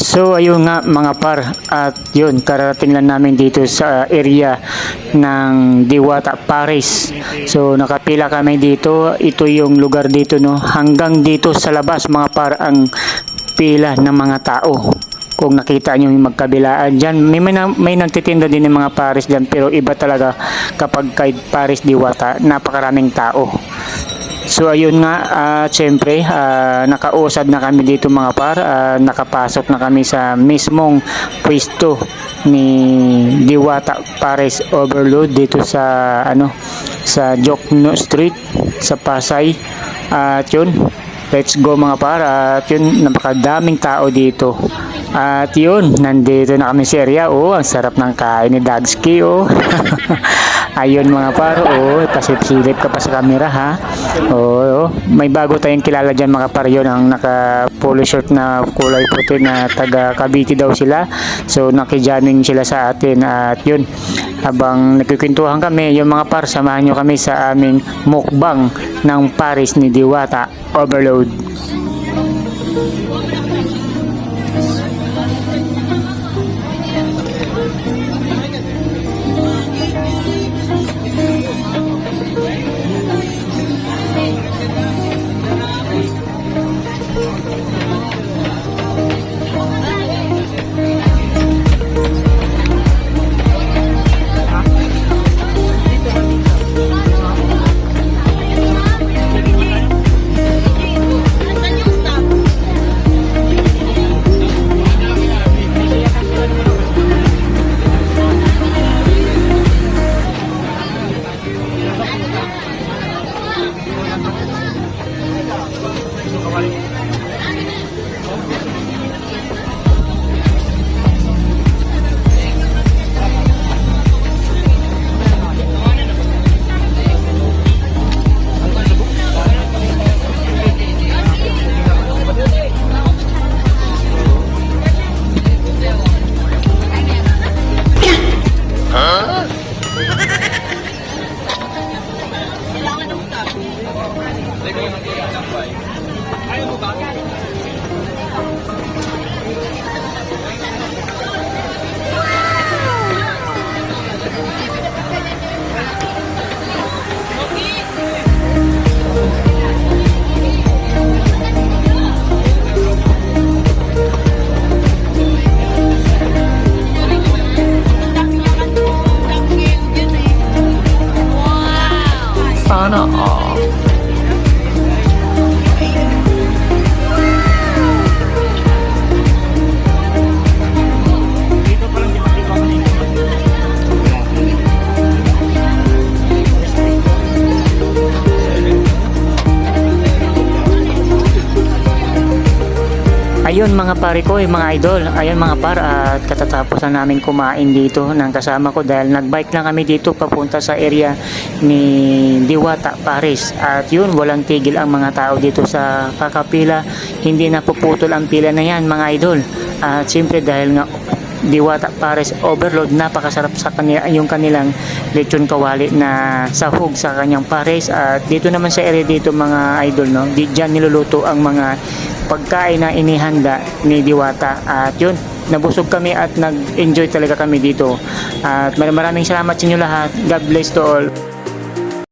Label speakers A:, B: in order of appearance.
A: So ayun nga mga par, at yun kararating lang namin dito sa area ng Diwata Paris. So nakapila kami dito, ito yung lugar dito no, hanggang dito sa labas mga par ang pila ng mga tao. Kung nakita nyo yung magkabilaan dyan, may nagtitinda din ng mga Paris dyan, pero iba talaga kapag kay Paris Diwata, napakaraming tao. So ayun nga, syempre nakausad na kami dito mga par, nakapasok na kami sa mismong pwesto ni Diwata Paris Overload dito sa sa Jokno Street sa Pasay. At yun, let's go mga par, at yun, napakadaming tao dito. At yun, nandito na kami sa area. Oh, ang sarap ng kain ni Dagski. Oh. Ayun mga par, oh, pasilip-silip ka pa sa camera ha. Oh, may bago tayong kilala dyan mga par, yun ang naka polo shirt na kulay puti na taga Cavite daw sila. So nakijamming sila sa atin. At yun, habang nagkikwentuhan kami, yung mga par, samahan nyo kami sa aming mukbang ng Paris ni Diwata Overload.
B: Sana all.
A: Ayun mga pare ko, mga idol, ayun mga par, at katatapos na namin kumain dito ng kasama ko dahil nagbike lang kami dito papunta sa area ni Diwata Paris. At yun, walang tigil ang mga tao dito sa kakapila, hindi napuputol ang pila na yan mga idol. At siyempre dahil nga Diwata Paris Overload, napakasarap sa kanila yung kanilang lechon kawali na sahog sa kanyang Paris. At dito naman sa area dito mga idol no, diyan niluluto ang mga pagkain na inihanda ni Diwata. At yun, nabusog kami at nag-enjoy talaga kami dito. At maraming salamat sa inyo lahat. God bless to all.